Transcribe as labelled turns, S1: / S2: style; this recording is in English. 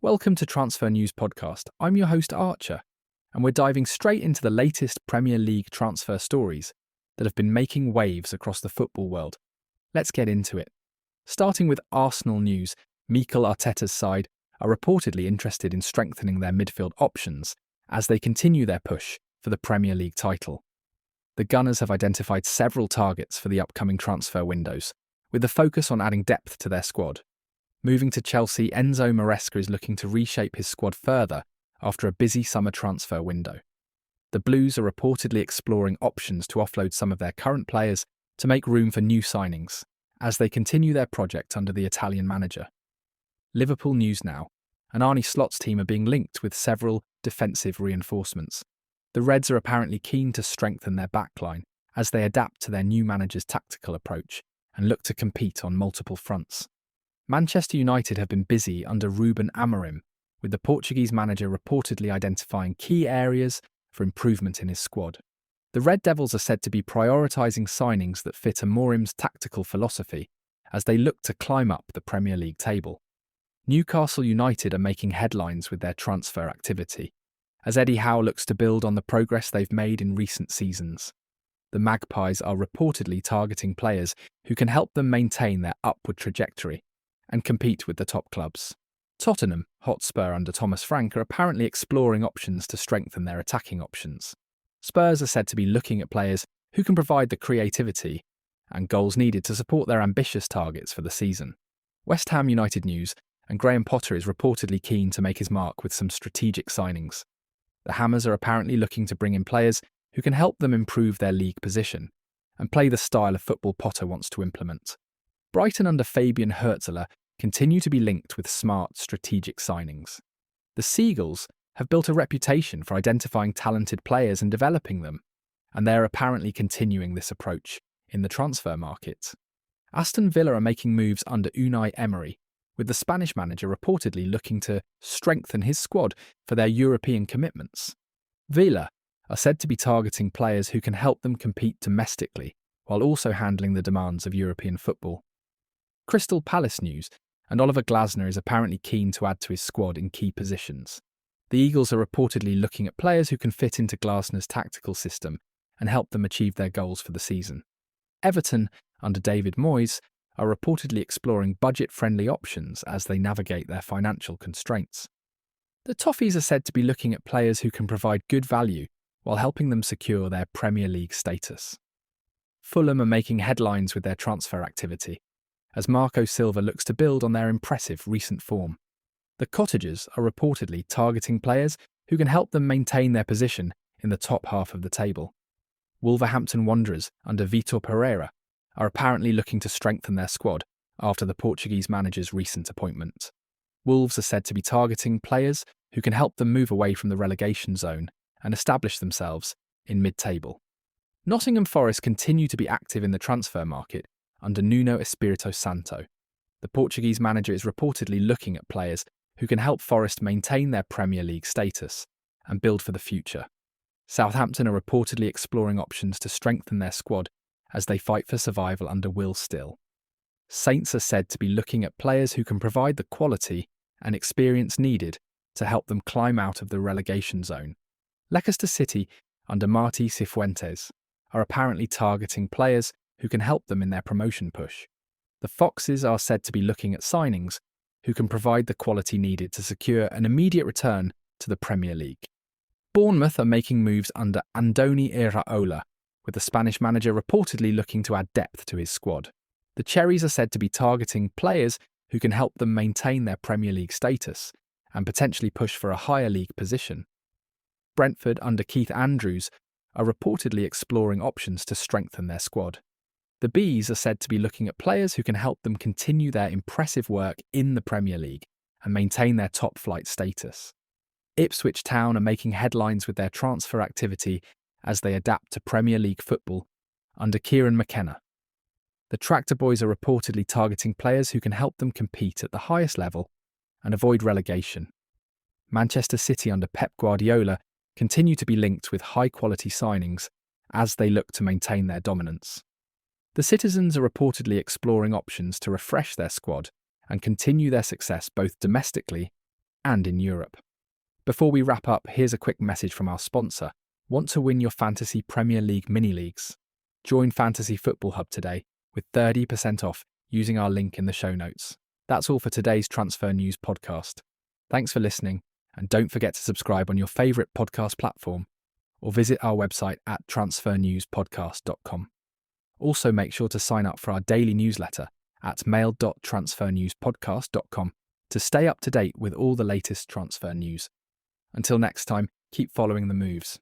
S1: Welcome to Transfer News Podcast. I'm your host Archer, and we're diving straight into the latest Premier League transfer stories that have been making waves across the football world. Let's get into it. Starting with Arsenal news, Mikel Arteta's side are reportedly interested in strengthening their midfield options as they continue their push for the Premier League title. The Gunners have identified several targets for the upcoming transfer windows, with the focus on adding depth to their squad. Moving to Chelsea, Enzo Maresca is looking to reshape his squad further after a busy summer transfer window. The Blues are reportedly exploring options to offload some of their current players to make room for new signings as they continue their project under the Italian manager. Liverpool news now, and Arne Slot's team are being linked with several defensive reinforcements. The Reds are apparently keen to strengthen their backline as they adapt to their new manager's tactical approach and look to compete on multiple fronts. Manchester United have been busy under Rúben Amorim, with the Portuguese manager reportedly identifying key areas for improvement in his squad. The Red Devils are said to be prioritising signings that fit Amorim's tactical philosophy as they look to climb up the Premier League table. Newcastle United are making headlines with their transfer activity, as Eddie Howe looks to build on the progress they've made in recent seasons. The Magpies are reportedly targeting players who can help them maintain their upward trajectory and compete with the top clubs. Tottenham Hotspur under Thomas Frank are apparently exploring options to strengthen their attacking options. Spurs are said to be looking at players who can provide the creativity and goals needed to support their ambitious targets for the season. West Ham United news, and Graham Potter is reportedly keen to make his mark with some strategic signings. The Hammers are apparently looking to bring in players who can help them improve their league position and play the style of football Potter wants to implement. Brighton under Fabian Hurtzler continue to be linked with smart strategic signings. The Seagulls have built a reputation for identifying talented players and developing them, and they are apparently continuing this approach in the transfer market. Aston Villa are making moves under Unai Emery, with the Spanish manager reportedly looking to strengthen his squad for their European commitments. Villa are said to be targeting players who can help them compete domestically while also handling the demands of European football. Crystal Palace news, and Oliver Glasner is apparently keen to add to his squad in key positions. The Eagles are reportedly looking at players who can fit into Glasner's tactical system and help them achieve their goals for the season. Everton, under David Moyes, are reportedly exploring budget-friendly options as they navigate their financial constraints. The Toffees are said to be looking at players who can provide good value while helping them secure their Premier League status. Fulham are making headlines with their transfer activity, as Marco Silva looks to build on their impressive recent form. The Cottagers are reportedly targeting players who can help them maintain their position in the top half of the table. Wolverhampton Wanderers, under Vitor Pereira, are apparently looking to strengthen their squad after the Portuguese manager's recent appointment. Wolves are said to be targeting players who can help them move away from the relegation zone and establish themselves in mid-table. Nottingham Forest continue to be active in the transfer market under Nuno Espirito Santo. The Portuguese manager is reportedly looking at players who can help Forest maintain their Premier League status and build for the future. Southampton are reportedly exploring options to strengthen their squad as they fight for survival under Will Still. Saints are said to be looking at players who can provide the quality and experience needed to help them climb out of the relegation zone. Leicester City, under Martí Cifuentes, are apparently targeting players who can help them in their promotion push. The Foxes are said to be looking at signings who can provide the quality needed to secure an immediate return to the Premier League. Bournemouth are making moves under Andoni Iraola, with the Spanish manager reportedly looking to add depth to his squad. The Cherries are said to be targeting players who can help them maintain their Premier League status and potentially push for a higher league position. Brentford under Keith Andrews are reportedly exploring options to strengthen their squad. The Bees are said to be looking at players who can help them continue their impressive work in the Premier League and maintain their top-flight status. Ipswich Town are making headlines with their transfer activity as they adapt to Premier League football under Kieran McKenna. The Tractor Boys are reportedly targeting players who can help them compete at the highest level and avoid relegation. Manchester City under Pep Guardiola continue to be linked with high-quality signings as they look to maintain their dominance. The Citizens are reportedly exploring options to refresh their squad and continue their success both domestically and in Europe. Before we wrap up, here's a quick message from our sponsor. Want to win your fantasy Premier League mini-leagues? Join Fantasy Football Hub today with 30% off using our link in the show notes. That's all for today's Transfer News podcast. Thanks for listening, and don't forget to subscribe on your favourite podcast platform or visit our website at transfernewspodcast.com. Also, make sure to sign up for our daily newsletter at mail.transfernewspodcast.com to stay up to date with all the latest transfer news. Until next time, keep following the moves.